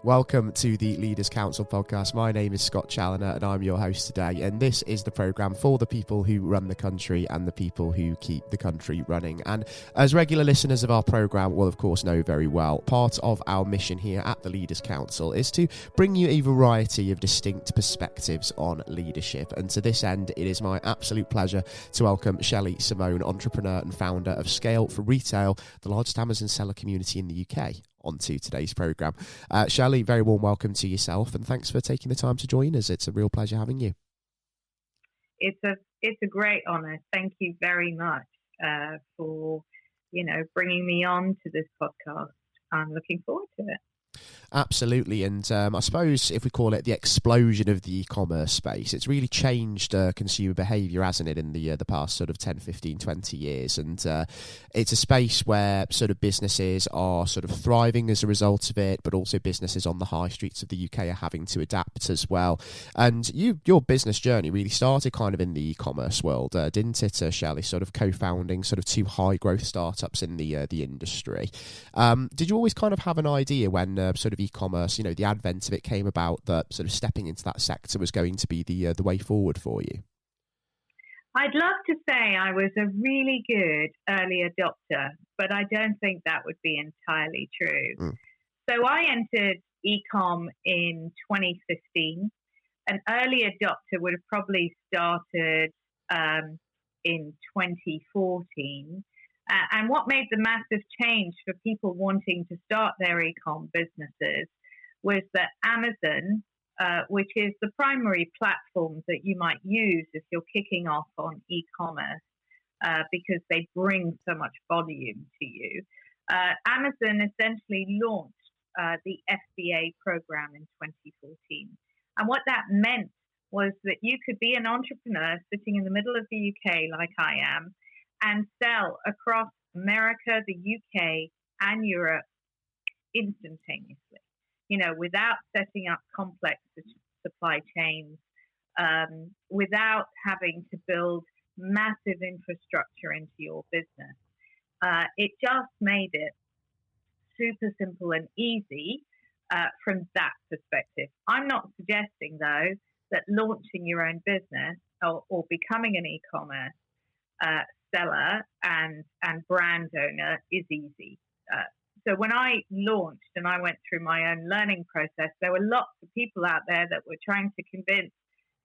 Welcome to the Leaders Council podcast. My name is Scott Challoner and I'm your host today. And this is the programme for the people who run the country and the people who keep the country running. And as regular listeners of our programme will of course know very well, part of our mission here at the Leaders Council is to bring you a variety of distinct perspectives on leadership. And to this end, it is my absolute pleasure to welcome Shelley, Simone, entrepreneur and founder of Scale for Retail, the largest Amazon seller community in the UK, onto today's programme. Shelley, very warm welcome to yourself and thanks for taking the time to join us. It's a real pleasure having you. It's a great honour. Thank you very much for bringing me on to this podcast. I'm looking forward to it. Absolutely, and I suppose if we call it the explosion of the e-commerce space, it's really changed consumer behaviour, hasn't it, in the past sort of 10, 15, 20 years, and it's a space where sort of businesses are sort of thriving as a result of it, but also businesses on the high streets of the UK are having to adapt as well. And your business journey really started kind of in the e-commerce world, didn't it, Shelley, sort of co-founding sort of two high-growth startups in the industry. Did you always kind of have an idea when sort of e-commerce, the advent of it came about, that sort of stepping into that sector was going to be the way forward for you? I'd love to say I was a really good early adopter, but I don't think that would be entirely true. So I entered e-com in 2015. An early adopter would have probably started in 2014. And what made the massive change for people wanting to start their e-com businesses was that Amazon, which is the primary platform that you might use if you're kicking off on e-commerce, because they bring so much volume to you, Amazon essentially launched the FBA program in 2014. And what that meant was that you could be an entrepreneur sitting in the middle of the UK like I am, and sell across America, the UK, and Europe instantaneously, without setting up complex supply chains, without having to build massive infrastructure into your business. It just made it super simple and easy from that perspective. I'm not suggesting, though, that launching your own business or becoming an e-commerce seller and brand owner is easy. So when I launched and I went through my own learning process, there were lots of people out there that were trying to convince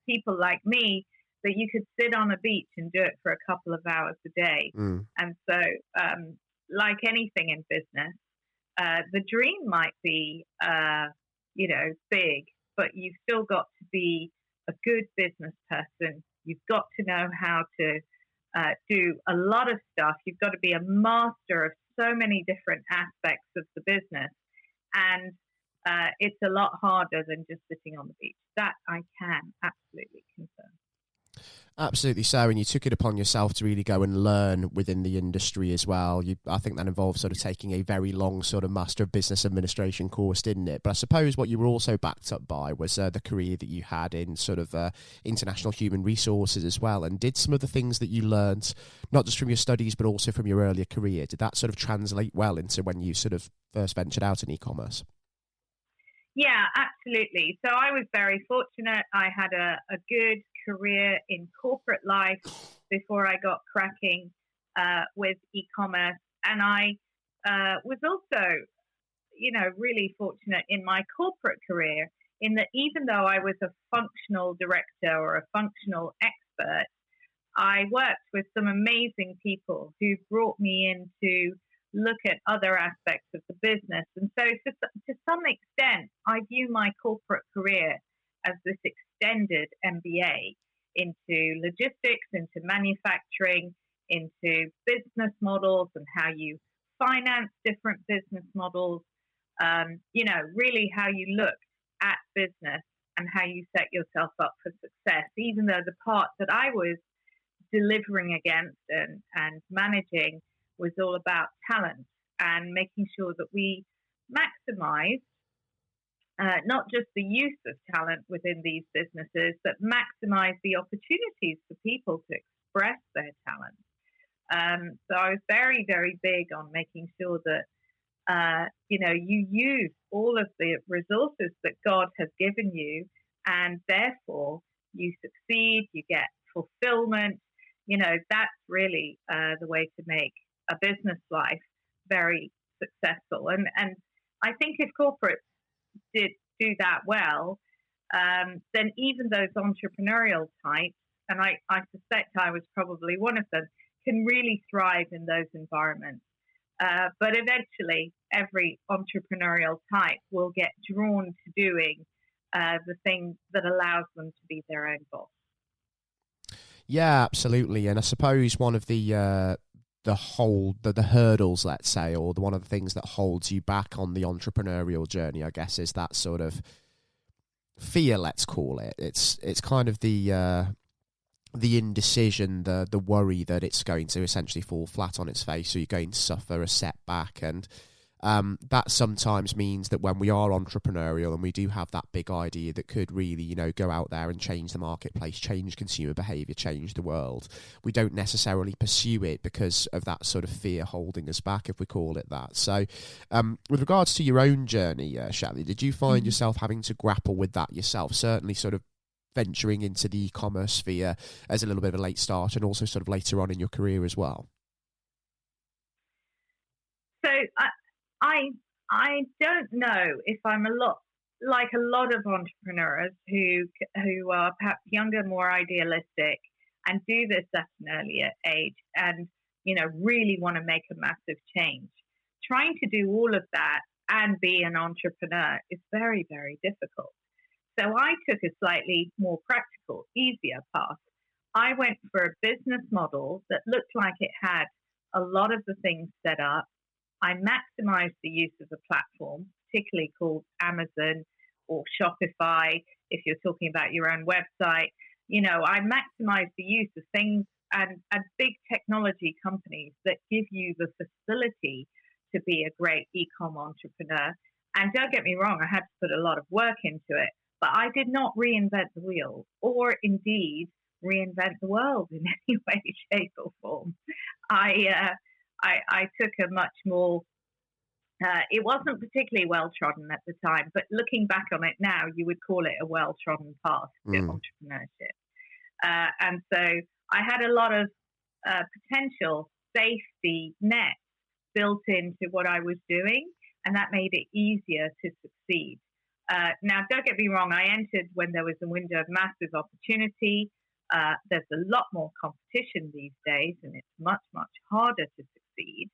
people like me that you could sit on a beach and do it for a couple of hours a day. And so, like anything in business, the dream might be, big, but you've still got to be a good business person. You've got to know how to do a lot of stuff. You've got to be a master of so many different aspects of the business. And it's a lot harder than just sitting on the beach. That I can absolutely confirm. Absolutely so, and you took it upon yourself to really go and learn within the industry as well. I think that involved sort of taking a very long sort of Master of Business Administration course, didn't it? But I suppose what you were also backed up by was the career that you had in sort of international human resources as well. And did some of the things that you learned, not just from your studies, but also from your earlier career, did that sort of translate well into when you sort of first ventured out in e-commerce? Yeah, absolutely. So I was very fortunate. I had a good career in corporate life before I got cracking with e-commerce. And I was also, really fortunate in my corporate career in that even though I was a functional director or a functional expert, I worked with some amazing people who brought me in to look at other aspects of the business. And so to some extent, I view my corporate career as this extended MBA into logistics, into manufacturing, into business models and how you finance different business models, really how you look at business and how you set yourself up for success, even though the part that I was delivering against and managing was all about talent and making sure that we maximize not just the use of talent within these businesses, but maximize the opportunities for people to express their talent. So I was very, very big on making sure that you use all of the resources that God has given you, and therefore you succeed, you get fulfillment. That's really the way to make a business life very successful. And I think if corporates did do that well, then even those entrepreneurial types, and I suspect I was probably one of them, can really thrive in those environments. But eventually, every entrepreneurial type will get drawn to doing the thing that allows them to be their own boss. Yeah, absolutely. And I suppose one of the hurdles, let's say, or one of the things that holds you back on the entrepreneurial journey, I guess, is that sort of fear, let's call it. It's kind of the indecision, the worry that it's going to essentially fall flat on its face, so you're going to suffer a setback. And that sometimes means that when we are entrepreneurial and we do have that big idea that could really, go out there and change the marketplace, change consumer behaviour, change the world, we don't necessarily pursue it because of that sort of fear holding us back, if we call it that. So with regards to your own journey, Shelley, did you find yourself having to grapple with that yourself? Certainly sort of venturing into the e-commerce sphere as a little bit of a late start, and also sort of later on in your career as well? So I don't know if I'm a lot of entrepreneurs who are perhaps younger, more idealistic, and do this at an earlier age, and really want to make a massive change. Trying to do all of that and be an entrepreneur is very, very difficult. So I took a slightly more practical, easier path. I went for a business model that looked like it had a lot of the things set up. I maximized the use of the platform, particularly called Amazon or Shopify, if you're talking about your own website. I maximized the use of things and big technology companies that give you the facility to be a great e-com entrepreneur. And don't get me wrong, I had to put a lot of work into it, but I did not reinvent the wheel or indeed reinvent the world in any way, shape or form. I took a much more, it wasn't particularly well-trodden at the time, but looking back on it now, you would call it a well-trodden path to entrepreneurship. And so I had a lot of potential safety nets built into what I was doing, and that made it easier to succeed. Now, don't get me wrong, I entered when there was a window of massive opportunity. There's a lot more competition these days, and it's much, much harder to succeed.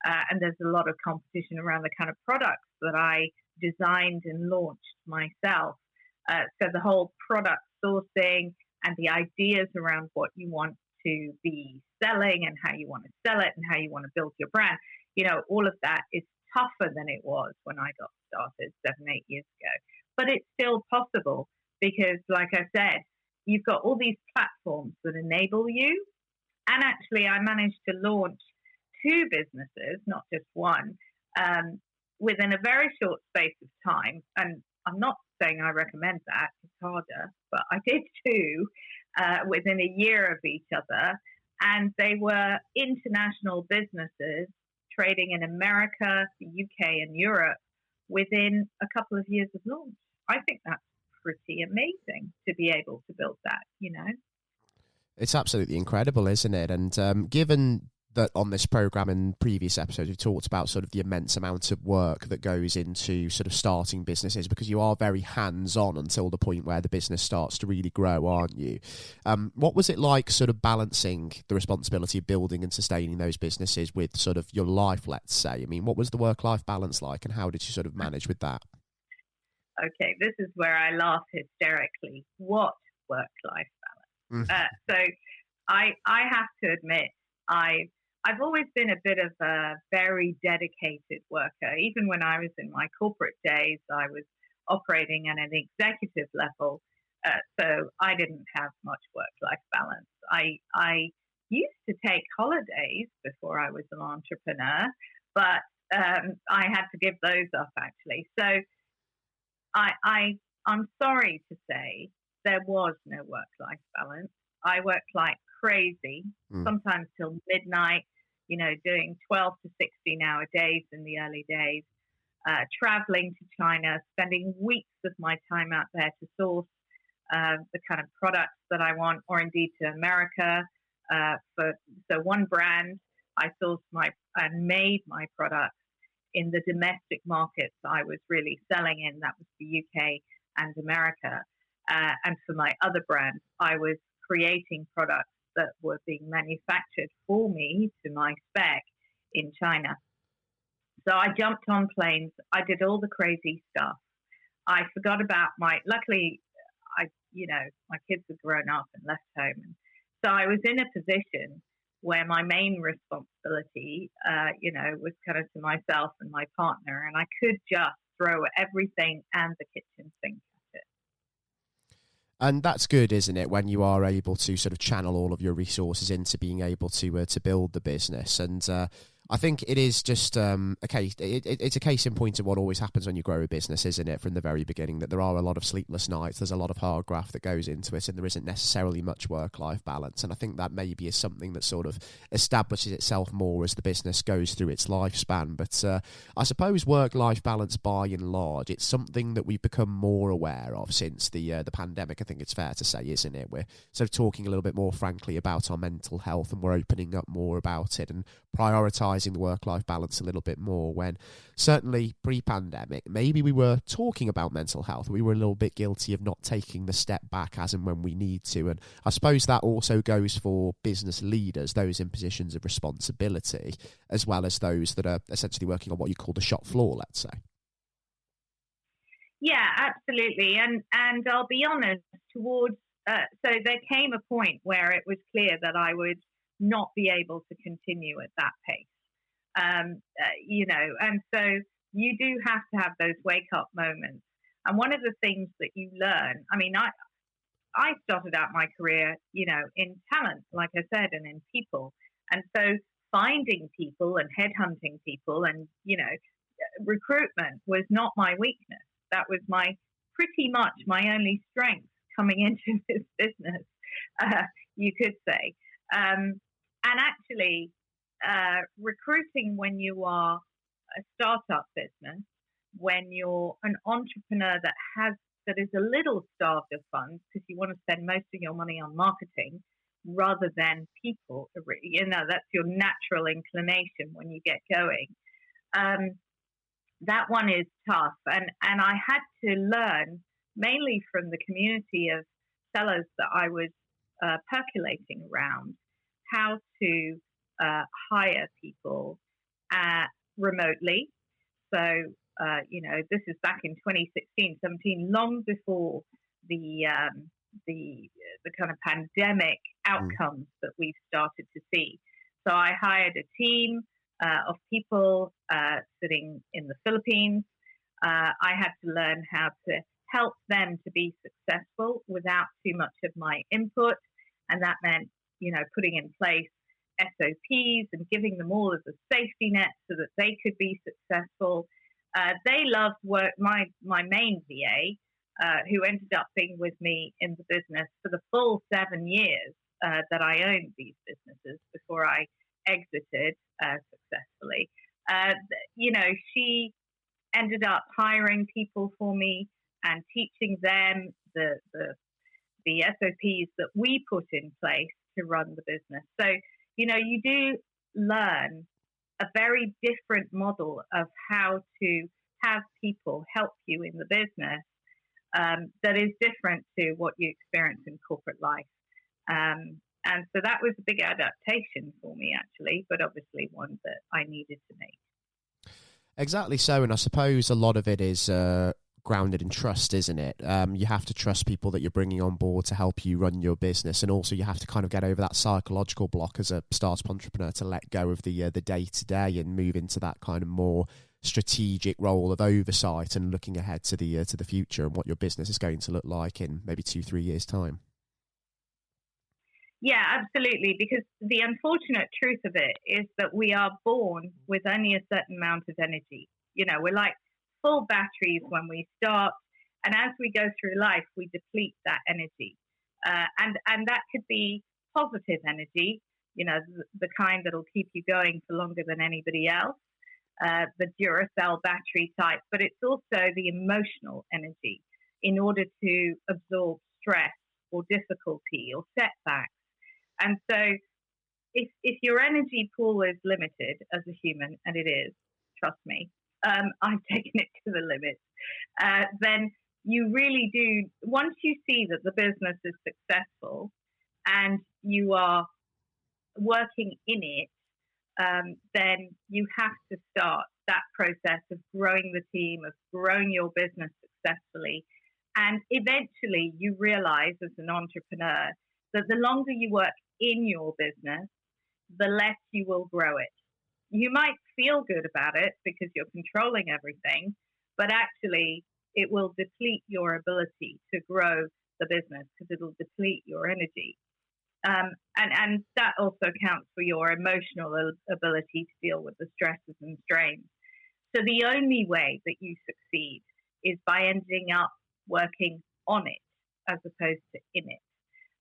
And there's a lot of competition around the kind of products that I designed and launched myself. So the whole product sourcing and the ideas around what you want to be selling and how you want to sell it and how you want to build your brand, all of that is tougher than it was when I got started 7-8 years ago. But it's still possible because, like I said, you've got all these platforms that enable you. And actually, I managed to launch 2 businesses, not just one, within a very short space of time. And I'm not saying I recommend that, it's harder, but I did 2 within a year of each other. And they were international businesses trading in America, the UK and Europe within a couple of years of launch. I think that's pretty amazing to be able to build that, It's absolutely incredible, isn't it? And given that on this program and previous episodes, we've talked about sort of the immense amount of work that goes into sort of starting businesses, because you are very hands-on until the point where the business starts to really grow, aren't you? What was it like sort of balancing the responsibility of building and sustaining those businesses with sort of your life, let's say? I mean, what was the work-life balance like, and how did you sort of manage with that? Okay, this is where I laugh hysterically. What work-life balance? So I have to admit, I've always been a bit of a very dedicated worker. Even when I was in my corporate days, I was operating at an executive level, so I didn't have much work-life balance. I used to take holidays before I was an entrepreneur, but I had to give those up, actually. So I'm sorry to say there was no work-life balance. I worked like crazy, sometimes till midnight. doing 12 to 16-hour days in the early days, traveling to China, spending weeks of my time out there to source the kind of products that I want, or indeed to America. So one brand, I sourced and made my products in the domestic markets I was really selling in. That was the UK and America. And for my other brands, I was creating products that were being manufactured for me to my spec in China. So I jumped on planes. I did all the crazy stuff. I forgot about luckily, my kids had grown up and left home. And so I was in a position where my main responsibility, was kind of to myself and my partner, and I could just throw everything and the kitchen sink at it. And that's good, isn't it, when you are able to sort of channel all of your resources into being able to build the business. And I think it is just a case. It's a case in point of what always happens when you grow a business, isn't it? From the very beginning, that there are a lot of sleepless nights. There's a lot of hard graft that goes into it, and there isn't necessarily much work-life balance. And I think that maybe is something that sort of establishes itself more as the business goes through its lifespan. But I suppose work-life balance, by and large, it's something that we've become more aware of since the pandemic. I think it's fair to say, isn't it? We're sort of talking a little bit more frankly about our mental health, and we're opening up more about it and prioritising the work-life balance a little bit more, when certainly pre-pandemic, maybe we were talking about mental health. We were a little bit guilty of not taking the step back as and when we need to. And I suppose that also goes for business leaders, those in positions of responsibility, as well as those that are essentially working on what you call the shop floor, let's say. Yeah, absolutely. And I'll be honest, so there came a point where it was clear that I would not be able to continue at that pace. And so you do have to have those wake up moments. And one of the things that you learn, I started out my career, in talent, like I said, and in people. And so finding people and headhunting people and, recruitment was not my weakness. That was pretty much my only strength coming into this business, you could say. And actually, recruiting when you are a startup business, when you're an entrepreneur that is a little starved of funds because you want to spend most of your money on marketing rather than people, that's your natural inclination when you get going. That one is tough, and I had to learn mainly from the community of sellers that I was percolating around how to hire people remotely. So, this is back in 2016, 17, long before the kind of pandemic outcomes that we've started to see. So I hired a team of people sitting in the Philippines. I had to learn how to help them to be successful without too much of my input. And that meant, putting in place SOPs and giving them all of the safety nets so that they could be successful. They loved work. My main VA, who ended up being with me in the business for the full 7 years that I owned these businesses before I exited successfully. She ended up hiring people for me and teaching them the SOPs that we put in place to run the business. So, you do learn a very different model of how to have people help you in the business that is different to what you experience in corporate life. And so that was a big adaptation for me, actually, but obviously one that I needed to make. Exactly so. And I suppose a lot of it is grounded in trust, isn't it? You have to trust people that you're bringing on board to help you run your business, and also you have to kind of get over that psychological block as a startup entrepreneur to let go of the day-to-day and move into that kind of more strategic role of oversight and looking ahead to the future and what your business is going to look like in maybe 2-3 years' time. Yeah, absolutely. Because the unfortunate truth of it is that we are born with only a certain amount of energy. We're like full batteries when we start, and as we go through life, we deplete that energy. And that could be positive energy, the kind that'll keep you going for longer than anybody else, the Duracell battery type, but it's also the emotional energy in order to absorb stress or difficulty or setbacks. And so if your energy pool is limited as a human, and it is, trust me, I've taken it to the limit, then you really do, once you see that the business is successful and you are working in it, then you have to start that process of growing the team, of growing your business successfully. And eventually you realize as an entrepreneur that the longer you work in your business, the less you will grow it. You might feel good about it because you're controlling everything, but actually it will deplete your ability to grow the business because it'll deplete your energy. And that also counts for your emotional ability to deal with the stresses and strains. So the only way that you succeed is by ending up working on it as opposed to in it.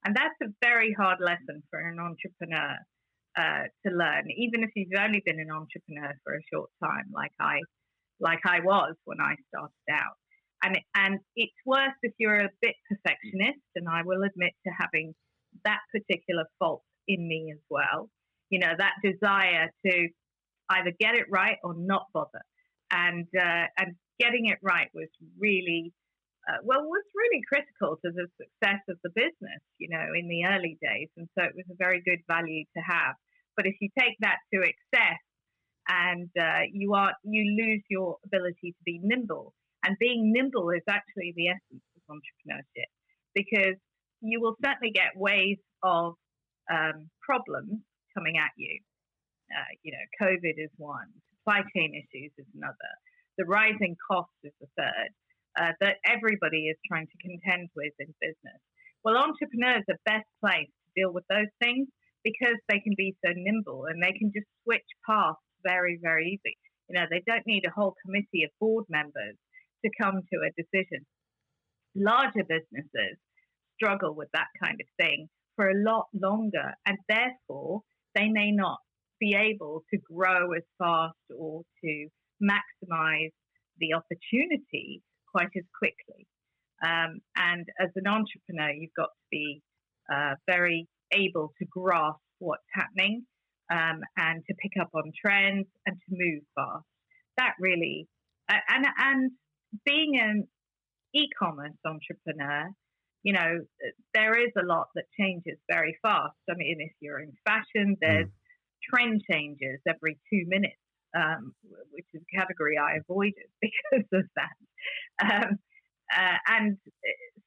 And that's a very hard lesson for an entrepreneur to learn, even if you've only been an entrepreneur for a short time, like I was when I started out. And it's worse if you're a bit perfectionist, and I will admit to having that particular fault in me as well. That desire to either get it right or not bother. And getting it right was really critical to the success of the business, in the early days. And so it was a very good value to have. But if you take that to excess and you lose your ability to be nimble. And being nimble is actually the essence of entrepreneurship, because you will certainly get waves of problems coming at you. COVID is one, supply chain issues is another, the rising costs is the third, that everybody is trying to contend with in business. Well, entrepreneurs are best placed to deal with those things because they can be so nimble and they can just switch paths very, very easy. They don't need a whole committee of board members to come to a decision. Larger businesses struggle with that kind of thing for a lot longer, and therefore they may not be able to grow as fast or to maximize the opportunity quite as quickly. And as an entrepreneur, you've got to be very able to grasp what's happening and to pick up on trends and to move fast. That really, and being an e-commerce entrepreneur, there is a lot that changes very fast. I mean, if you're in fashion, there's trend changes every 2 minutes, which is a category I avoided because of that. And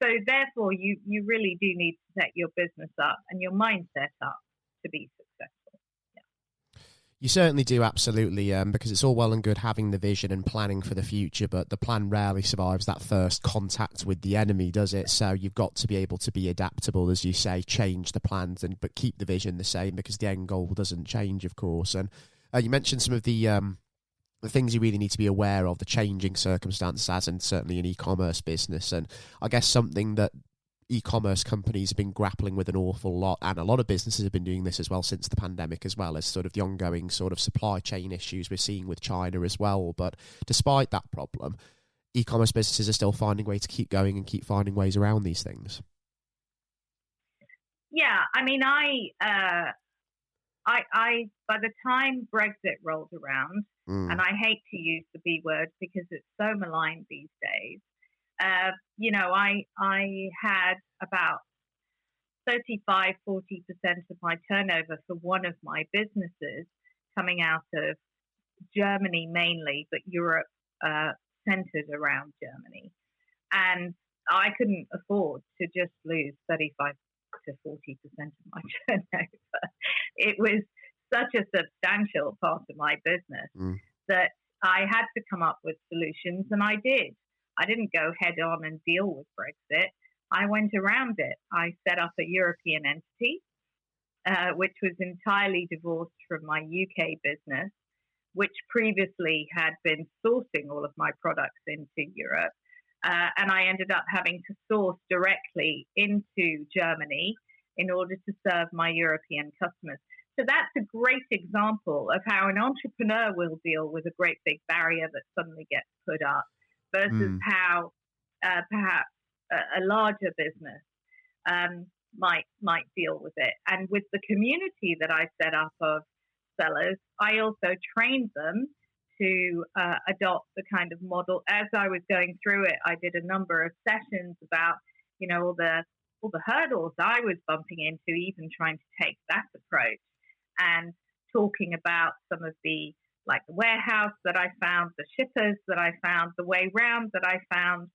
so therefore, you really do need to set your business up and your mindset up to be successful. You certainly do, absolutely, because it's all well and good having the vision and planning for the future, but the plan rarely survives that first contact with the enemy, does it? So you've got to be able to be adaptable, as you say, change the plans, but keep the vision the same, because the end goal doesn't change, of course. And you mentioned some of the things you really need to be aware of, the changing circumstances, as in certainly an e-commerce business. And I guess something that e-commerce companies have been grappling with an awful lot, and a lot of businesses have been doing this as well since the pandemic, as well as sort of the ongoing sort of supply chain issues we're seeing with China as well. But despite that problem, e-commerce businesses are still finding ways to keep going and keep finding ways around these things. Yeah, I mean, I by the time Brexit rolled around, and I hate to use the B word because it's so maligned these days, I had about 35-40% of my turnover for one of my businesses coming out of Germany mainly, but Europe centered around Germany. And I couldn't afford to just lose 35 to 40% of my turnover. It was such a substantial part of my business that I had to come up with solutions, and I did. I didn't go head on and deal with Brexit. I went around it. I set up a European entity, which was entirely divorced from my UK business, which previously had been sourcing all of my products into Europe. And I ended up having to source directly into Germany in order to serve my European customers. So that's a great example of how an entrepreneur will deal with a great big barrier that suddenly gets put up versus how perhaps a larger business might deal with it. And with the community that I set up of sellers, I also trained them to adopt the kind of model. As I was going through it, I did a number of sessions about, all the hurdles I was bumping into, even trying to take that approach, and talking about some of the warehouse that I found, the shippers that I found, the way round that I found,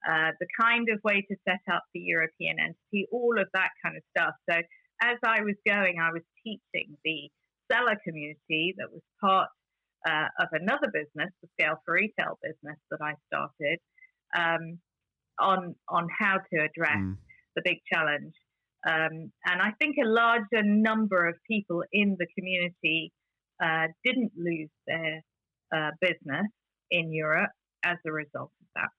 the kind of way to set up the European entity, all of that kind of stuff. So as I was going, I was teaching the seller community that was part of another business, the Scale for Retail business that I started, on how to address the big challenge. And I think a larger number of people in the community didn't lose their business in Europe as a result of that.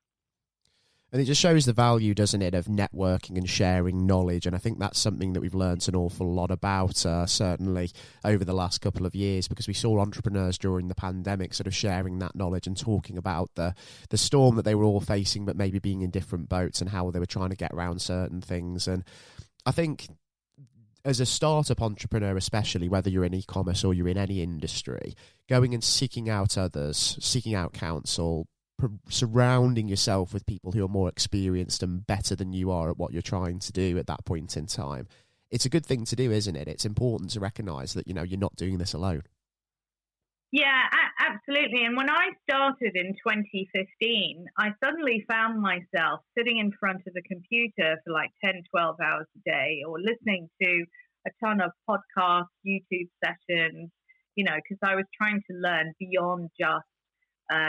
And it just shows the value, doesn't it, of networking and sharing knowledge. And I think that's something that we've learned an awful lot about, certainly over the last couple of years, because we saw entrepreneurs during the pandemic sort of sharing that knowledge and talking about the storm that they were all facing, but maybe being in different boats and how they were trying to get around certain things. And I think as a startup entrepreneur, especially whether you're in e-commerce or you're in any industry, going and seeking out others, seeking out counsel, surrounding yourself with people who are more experienced and better than you are at what you're trying to do at that point in time. It's a good thing to do, isn't it? It's important to recognise that, you're not doing this alone. Yeah, absolutely. And when I started in 2015, I suddenly found myself sitting in front of the computer for 10, 12 hours a day, or listening to a ton of podcasts, YouTube sessions, because I was trying to learn beyond just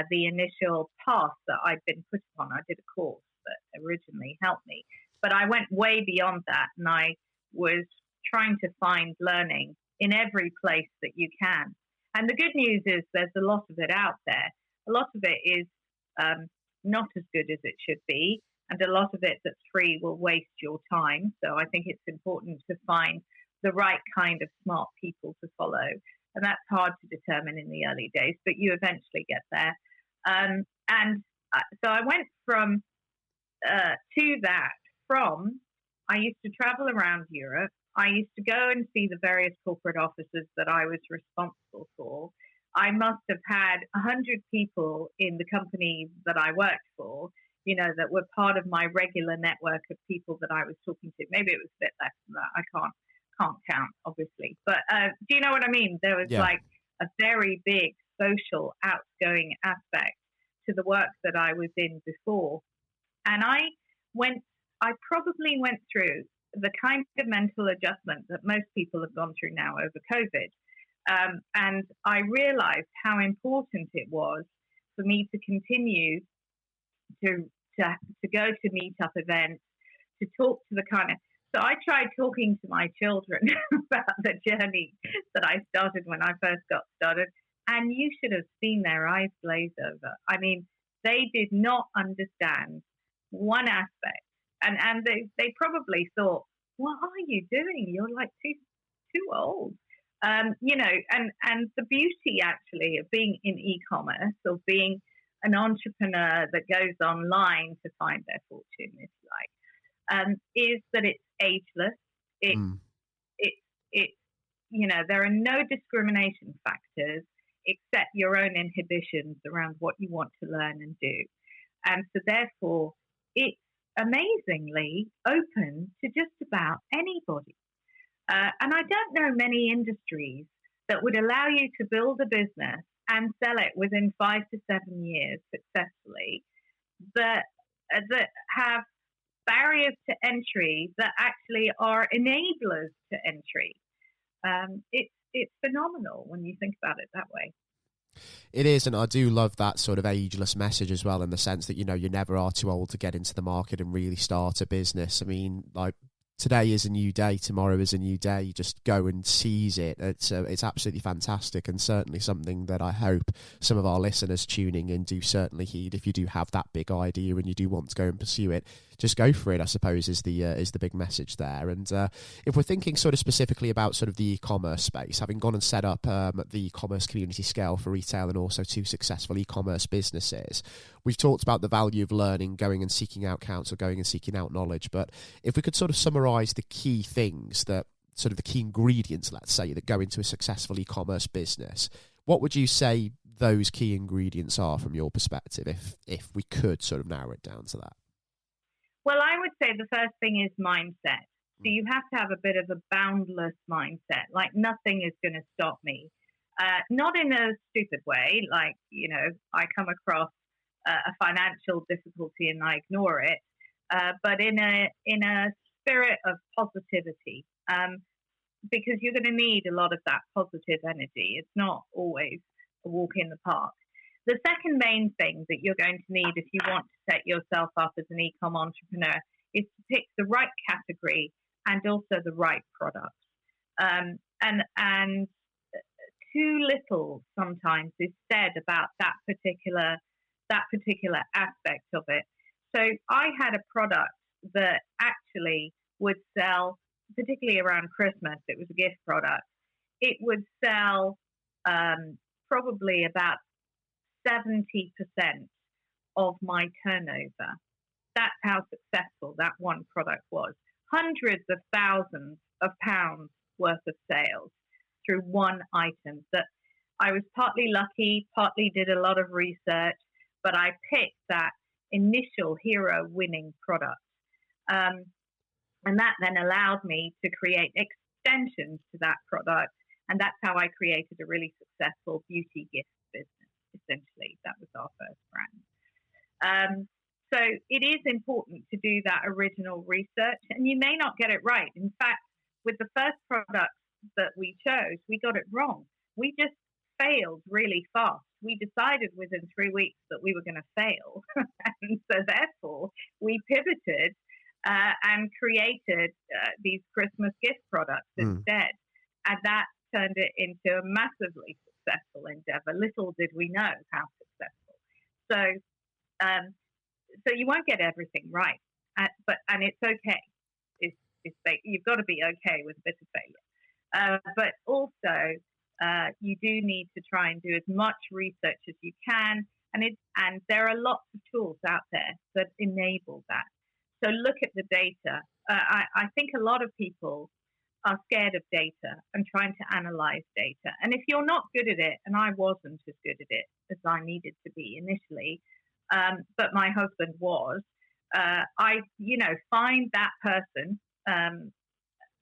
the initial path that I'd been put on. I did a course that originally helped me, but I went way beyond that, and I was trying to find learning in every place that you can. And the good news is there's a lot of it out there. A lot of it is not as good as it should be, and a lot of it that's free will waste your time. So I think it's important to find the right kind of smart people to follow. And that's hard to determine in the early days, but you eventually get there. So I went from to that. I used to travel around Europe. I used to go and see the various corporate offices that I was responsible for. I must have had 100 people in the company that I worked for, that were part of my regular network of people that I was talking to. Maybe it was a bit less than that. I can't count, obviously. But do you know what I mean? There was a very big social outgoing aspect to the work that I was in before. And I probably went through the kind of mental adjustment that most people have gone through now over COVID. And I realized how important it was for me to continue to go to meetup events, to talk to the kind of... So I tried talking to my children about the journey that I started when I first got started, and you should have seen their eyes glaze over. I mean, they did not understand one aspect, and they probably thought, "What are you doing? You're too old." And the beauty actually of being in e-commerce, or being an entrepreneur that goes online to find their fortune, if you like, is that it's ageless. There are no discrimination factors except your own inhibitions around what you want to learn and do. And so therefore, it's amazingly open to just about anybody. And I don't know many industries that would allow you to build a business and sell it within 5 to 7 years successfully, that have barriers to entry that actually are enablers to entry. It's phenomenal when you think about it that way. It is, and I do love that sort of ageless message as well, in the sense that, you never are too old to get into the market and really start a business. I mean, today is a new day, tomorrow is a new day. You just go and seize it. It's absolutely fantastic, and certainly something that I hope some of our listeners tuning in do certainly heed. If you do have that big idea and you do want to go and pursue it, just go for it, I suppose, is the big message there. And if we're thinking sort of specifically about sort of the e-commerce space, having gone and set up the e-commerce community scale for retail and also 2 successful e-commerce businesses, we've talked about the value of learning, going and seeking out counsel, going and seeking out knowledge. But if we could sort of summarize the key things that sort of the key ingredients, let's say, that go into a successful e-commerce business, what would you say those key ingredients are from your perspective, if we could sort of narrow it down to that? Well, I would say the first thing is mindset. So you have to have a bit of a boundless mindset, like nothing is going to stop me. Not in a stupid way, like, I come across a financial difficulty and I ignore it, but in a spirit of positivity, because you're going to need a lot of that positive energy. It's not always a walk in the park. The second main thing that you're going to need if you want to set yourself up as an e-com entrepreneur is to pick the right category and also the right products. And too little sometimes is said about that particular aspect of it. So I had a product that actually would sell, particularly around Christmas. It was a gift product. It would sell probably about 70% of my turnover. That's how successful that one product was. Hundreds of thousands of pounds worth of sales through one item that I was partly lucky, partly did a lot of research, but I picked that initial hero winning product. And that then allowed me to create extensions to that product. And that's how I created a really successful beauty gift business, essentially. That was our first brand. So it is important to do that original research, and you may not get it right. In fact, with the first product that we chose, we got it wrong. We just failed really fast. We decided within 3 weeks that we were going to fail. And so therefore, we pivoted and created these Christmas gift products instead. And that turned it into a massively successful endeavor. Little did we know how successful. So you won't get everything right, and it's okay. You've got to be okay with a bit of failure. But also, you do need to try and do as much research as you can, and there are lots of tools out there that enable that. So look at the data. I think a lot of people are scared of data and trying to analyze data. And if you're not good at it, and I wasn't as good at it as I needed to be initially, but my husband was, find that person,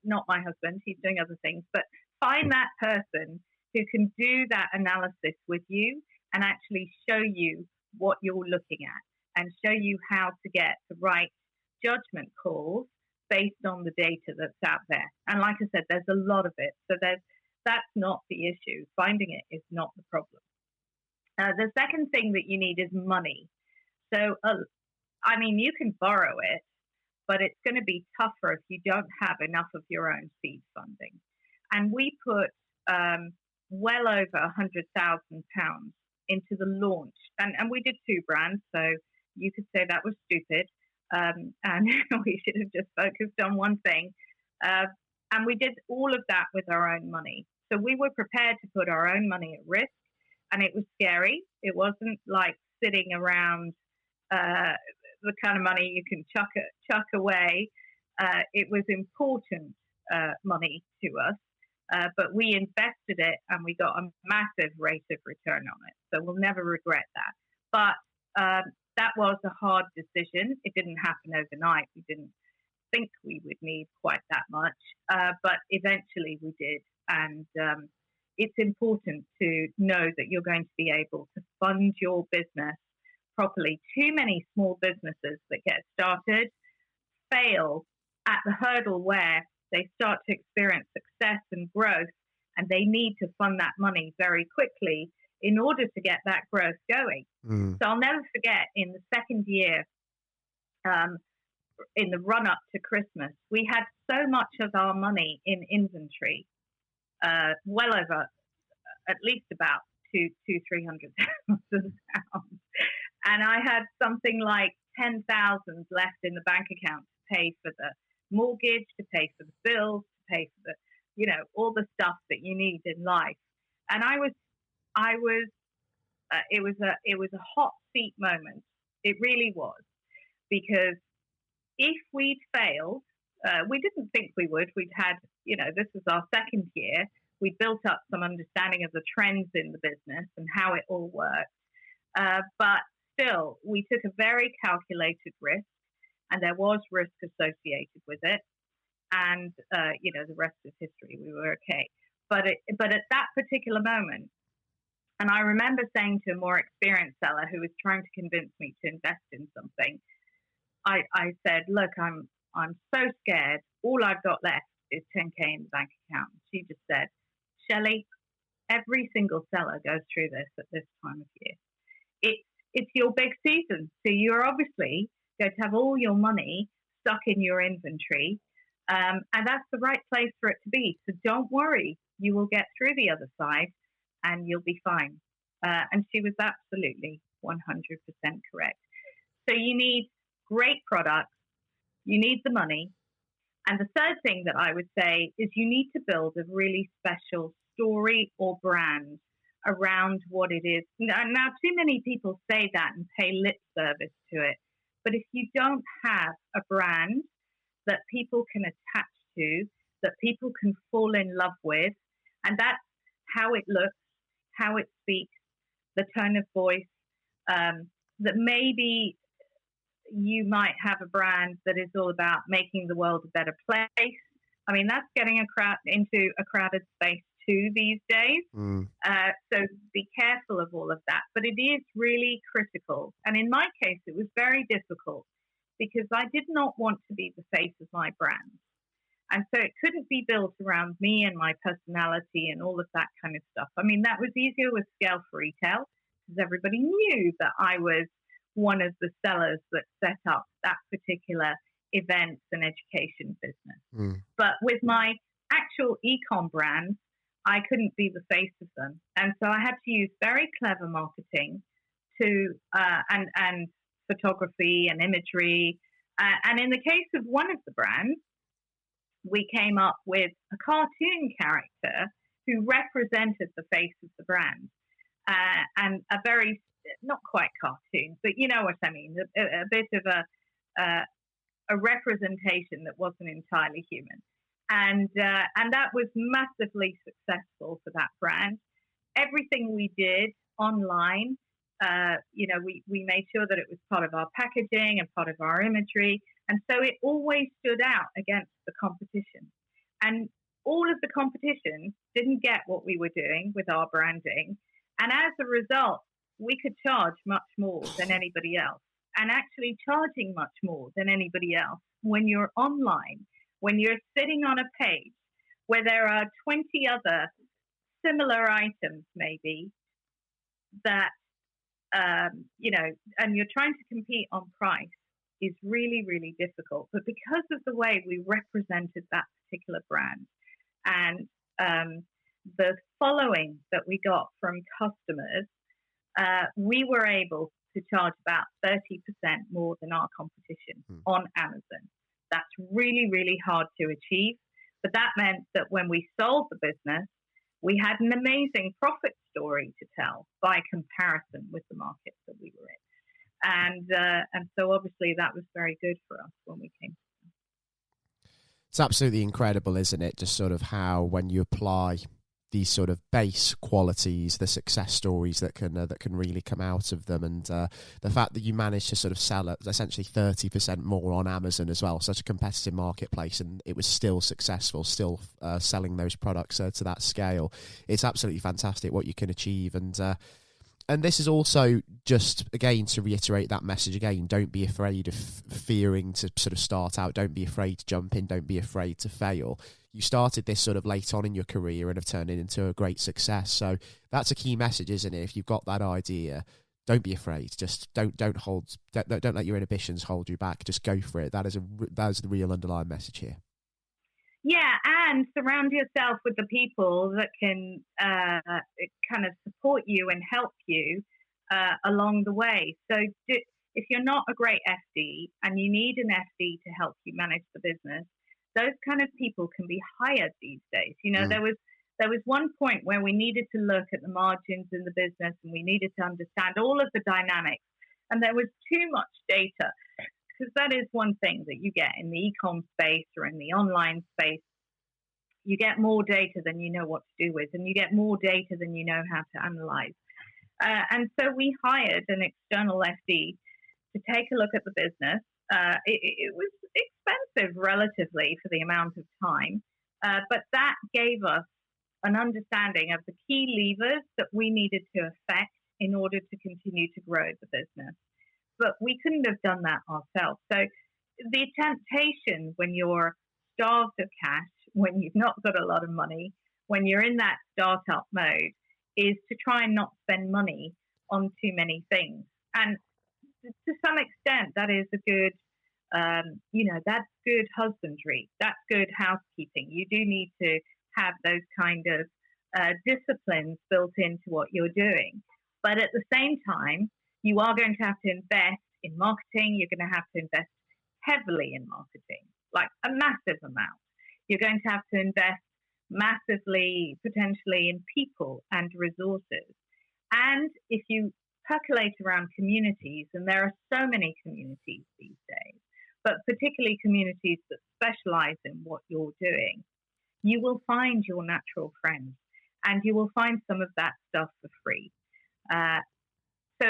not my husband, he's doing other things, but find that person who can do that analysis with you and actually show you what you're looking at and show you how to get the right judgment calls based on the data that's out there. And like I said, there's a lot of it. So that's not the issue. Finding it is not the problem. The second thing that you need is money. So, you can borrow it, but it's going to be tougher if you don't have enough of your own seed funding. And we put well over £100,000 into the launch. And we did 2 brands, so you could say that was stupid. And we should have just focused on one thing. And we did all of that with our own money. So we were prepared to put our own money at risk, and it was scary. It wasn't like sitting around the kind of money you can chuck away. It was important money to us, but we invested it and we got a massive rate of return on it. So we'll never regret that. But that was a hard decision. It didn't happen overnight. We didn't think we would need quite that much, but eventually we did. And it's important to know that you're going to be able to fund your business properly. Too many small businesses that get started fail at the hurdle where they start to experience success and growth, and they need to fund that money very quickly in order to get that growth going. So I'll never forget, in the second year, in the run-up to Christmas, we had so much of our money in inventory, well over at least about 300,000 pounds. And I had something like 10,000 left in the bank account to pay for the mortgage, to pay for the bills, to pay for the, all the stuff that you need in life. And it was a hot seat moment. It really was, because if we'd failed, we didn't think we would. We'd had, this was our second year. We built up some understanding of the trends in the business and how it all worked. But still, we took a very calculated risk, and there was risk associated with it. And, the rest is history. We were okay. But at that particular moment, and I remember saying to a more experienced seller who was trying to convince me to invest in something, I said, look, I'm so scared. All I've got left is 10K in the bank account. She just said, Shelley, every single seller goes through this at this time of year. It's your big season. So you're obviously going to have all your money stuck in your inventory. And that's the right place for it to be. So don't worry. You will get through the other side and you'll be fine. And she was absolutely 100% correct. So you need great products. You need the money. And the third thing that I would say is you need to build a really special story or brand around what it is. Now, too many people say that and pay lip service to it. But if you don't have a brand that people can attach to, that people can fall in love with, and that's how it looks, how it speaks, the tone of voice, that maybe you might have a brand that is all about making the world a better place. I mean, that's getting into a crowded space too these days. So be careful of all of that. But it is really critical. And in my case, it was very difficult because I did not want to be the face of my brand. And so it couldn't be built around me and my personality and all of that kind of stuff. I mean, that was easier with Scale for Retail because everybody knew that I was one of the sellers that set up that particular events and education business. But with my actual e-com brand, I couldn't be the face of them. And so I had to use very clever marketing to and photography and imagery. And in the case of one of the brands, we came up with a cartoon character who represented the face of the brand. And a very, not quite cartoon, but you know what I mean, a bit of a representation that wasn't entirely human. And that was massively successful for that brand. Everything we did online, we made sure that it was part of our packaging and part of our imagery. And so it always stood out against the competition. And all of the competition didn't get what we were doing with our branding. And as a result, we could charge much more than anybody else. And actually charging much more than anybody else when you're online, when you're sitting on a page where there are 20 other similar items maybe that, and you're trying to compete on price is really, really difficult. But because of the way we represented that particular brand and the following that we got from customers, we were able to charge about 30% more than our competition on Amazon. That's really, really hard to achieve. But that meant that when we sold the business, we had an amazing profit story to tell by comparison with the markets that we were in. And so obviously that was very good for us when we came. It's absolutely incredible, isn't it? Just sort of how when you apply these sort of base qualities, the success stories that can really come out of them, and the fact that you managed to sort of sell at essentially 30% more on Amazon as well, such a competitive marketplace, and it was still successful, still selling those products to that scale. It's absolutely fantastic what you can achieve, and this is also just, again, to reiterate that message again, don't be afraid of fearing to sort of start out. Don't be afraid to jump in. Don't be afraid to fail. You started this sort of late on in your career and have turned it into a great success. So that's a key message, isn't it? If you've got that idea, don't be afraid. Just don't let your inhibitions hold you back. Just go for it. That is the real underlying message here. Yeah, and surround yourself with the people that can kind of support you and help you along the way. So if you're not a great FD and you need an FD to help you manage the business, those kind of people can be hired these days. There was one point where we needed to look at the margins in the business and we needed to understand all of the dynamics. And there was too much data, because that is one thing that you get in the e-com space or in the online space. You get more data than you know what to do with, and you get more data than you know how to analyze. And so we hired an external FD to take a look at the business. It was expensive relatively for the amount of time, but that gave us an understanding of the key levers that we needed to affect in order to continue to grow the business. But we couldn't have done that ourselves. So the temptation when you're starved of cash, when you've not got a lot of money, when you're in that startup mode, is to try and not spend money on too many things. And to some extent, that is a good, that's good husbandry. That's good housekeeping. You do need to have those kind of disciplines built into what you're doing. But at the same time, you are going to have to invest in marketing. You're going to have to invest heavily in marketing, like a massive amount. You're going to have to invest massively, potentially, in people and resources. And if you percolate around communities, and there are so many communities these days, but particularly communities that specialize in what you're doing, you will find your natural friends, and you will find some of that stuff for free. So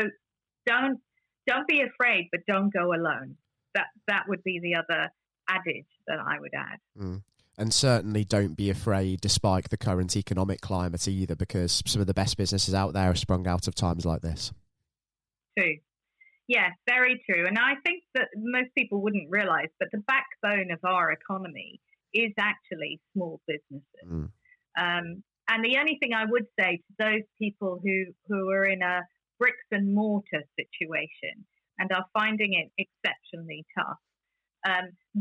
don't be afraid, but don't go alone. That would be the other adage that I would add. And certainly don't be afraid, despite the current economic climate either, because some of the best businesses out there are sprung out of times like this. True. Yes, very true. And I think that most people wouldn't realise, but the backbone of our economy is actually small businesses. And the only thing I would say to those people who are in a bricks and mortar situation and are finding it exceptionally tough,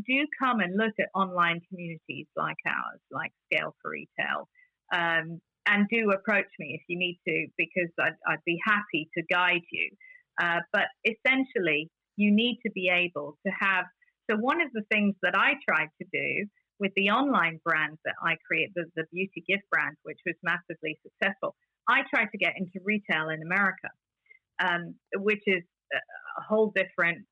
do come and look at online communities like ours, like Scale for Retail, and do approach me if you need to, because I'd be happy to guide you. But essentially, you need to be able to have. So one of the things that I tried to do with the online brand that I created, the beauty gift brand, which was massively successful, I tried to get into retail in America, which is a whole different,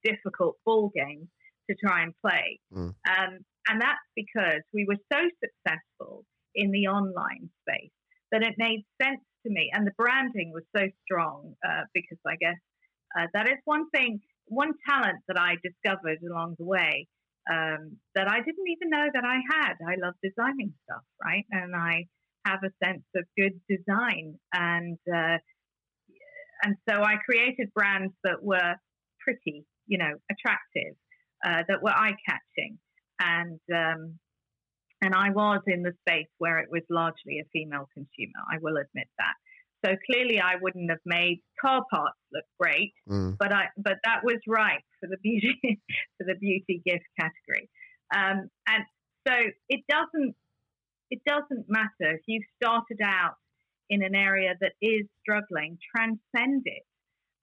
difficult ball game to try and play. And that's because we were so successful in the online space that it made sense to me. And the branding was so strong because I guess that is one talent that I discovered along the way that I didn't even know that I had. I love designing stuff, right? And I have a sense of good design. And so I created brands that were pretty, attractive, that were eye-catching. And I was in the space where it was largely a female consumer, I will admit that. So clearly I wouldn't have made car parts look great, but that was right for the beauty gift category. And so it doesn't matter if you've started out in an area that is struggling, transcend it,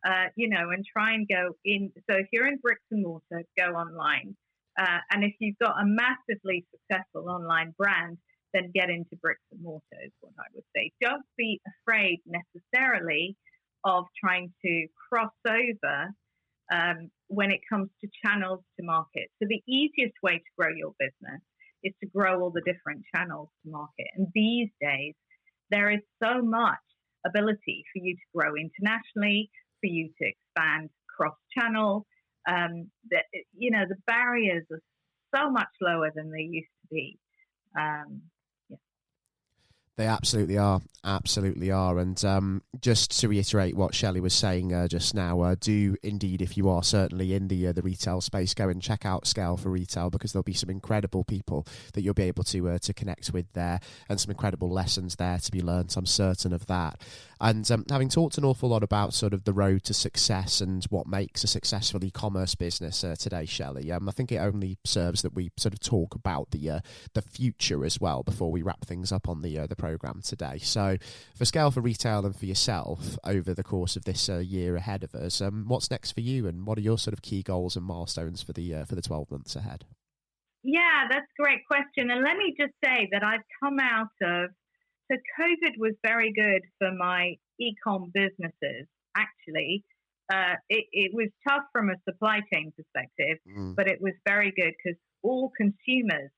and try and go in. So if you're in bricks and mortar, go online. And if you've got a massively successful online brand, then get into bricks and mortar is what I would say. Don't be afraid necessarily of trying to cross over when it comes to channels to market. So the easiest way to grow your business is to grow all the different channels to market. And these days, there is so much ability for you to grow internationally, for you to expand cross-channel. That the barriers are so much lower than they used to be. They absolutely are. And just to reiterate what Shelley was saying just now, do indeed, if you are certainly in the retail space, go and check out Scale for Retail, because there'll be some incredible people that you'll be able to connect with there, and some incredible lessons there to be learned. I'm certain of that. And having talked an awful lot about sort of the road to success and what makes a successful e-commerce business today, Shelley, I think it only serves that we sort of talk about the future as well before we wrap things up on the programme today. So for Scale for Retail and for yourself over the course of this year ahead of us, what's next for you, and what are your sort of key goals and milestones for the 12 months ahead? Yeah, that's a great question. And let me just say that I've come out of, so COVID was very good for my e-com businesses, actually. It was tough from a supply chain perspective, but it was very good because all consumers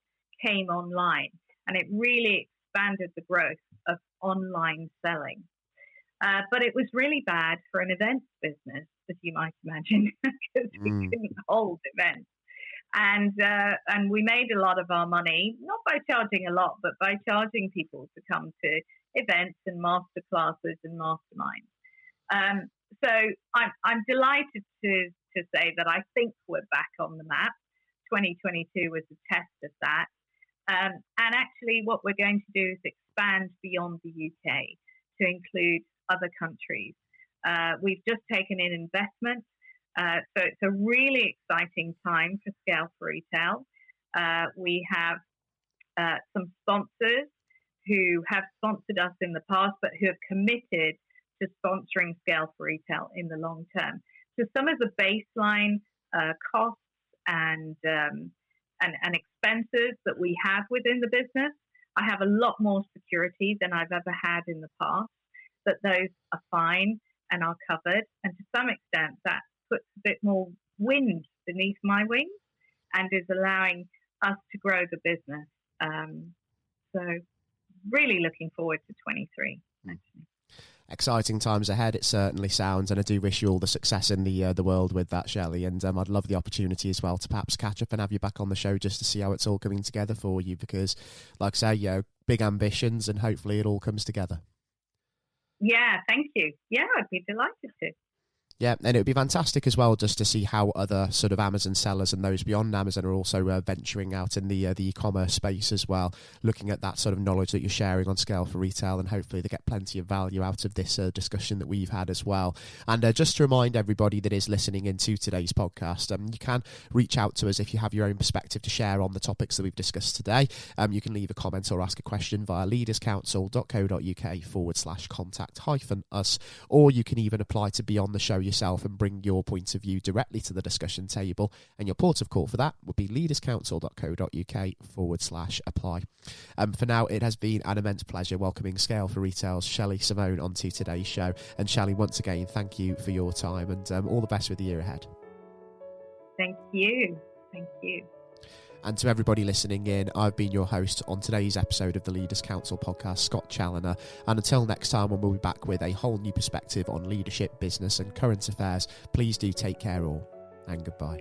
came online, and it really expanded the growth of online selling. But it was really bad for an events business, as you might imagine, because we couldn't hold events. And we made a lot of our money, not by charging a lot, but by charging people to come to events and master classes and masterminds. So I'm delighted to say that I think we're back on the map. 2022 was a test of that. And actually what we're going to do is expand beyond the UK to include other countries. We've just taken in investment. So it's a really exciting time for Scale for Retail. We have some sponsors who have sponsored us in the past, but who have committed to sponsoring Scale for Retail in the long term. So some of the baseline costs and expenses that we have within the business, I have a lot more security than I've ever had in the past, but those are fine and are covered. And to some extent, that puts a bit more wind beneath my wings and is allowing us to grow the business. So really looking forward to 23, actually. Exciting times ahead, it certainly sounds, and I do wish you all the success in the world with that, Shelley. And I'd love the opportunity as well to perhaps catch up and have you back on the show just to see how it's all coming together for you, because, like I say, big ambitions, and hopefully it all comes together. Yeah, thank you. Yeah, I'd be delighted to. Yeah, and it would be fantastic as well just to see how other sort of Amazon sellers and those beyond Amazon are also venturing out in the e-commerce space as well, looking at that sort of knowledge that you're sharing on Scale for Retail, and hopefully they get plenty of value out of this discussion that we've had as well. And just to remind everybody that is listening into today's podcast, you can reach out to us if you have your own perspective to share on the topics that we've discussed today. You can leave a comment or ask a question via leaderscouncil.co.uk/contact-us, or you can even apply to be on the show yourself and bring your point of view directly to the discussion table, and your port of call for that would be leaderscouncil.co.uk/apply. For now, it has been an immense pleasure welcoming Scale for Retail's Shelley Simone onto today's show. And Shelley, once again, thank you for your time, and all the best with the year ahead. Thank you. Thank you. And to everybody listening in, I've been your host on today's episode of the Leaders Council podcast, Scott Challoner. And until next time, when we'll be back with a whole new perspective on leadership, business and current affairs, please do take care all, and goodbye.